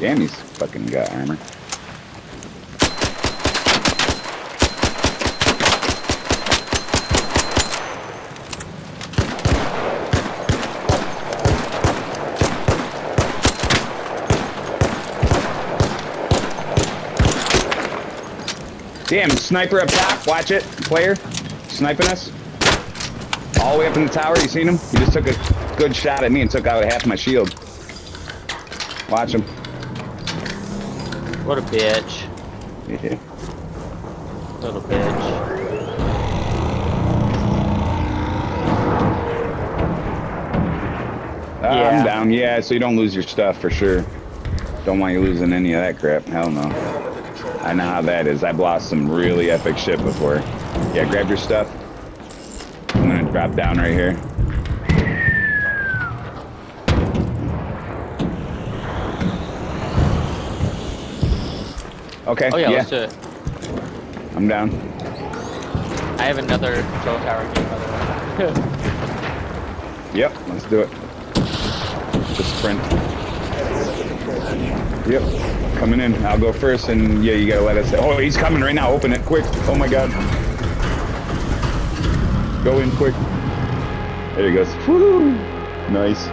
Damn, he's fucking got armor. Damn, sniper up top. Watch it. Player. Sniping us. All the way up in the tower. You seen him? He just took a good shot at me and took out half my shield. Watch him. What a bitch. Yeah. Little bitch. Yeah. I'm down. Yeah, so you don't lose your stuff for sure. Don't want you losing any of that crap. Hell no. I know how that is. I've lost some really epic shit before. Yeah, grab your stuff. I'm gonna drop down right here. Okay, Oh yeah, let's do it. I'm down. I have another control tower here, by the way. Yep, let's do it. Just sprint. Yep, coming in. I'll go first, and yeah, you gotta let us. Oh, he's coming right now. Open it quick. Oh my god. Go in quick. There he goes. Woo! Nice.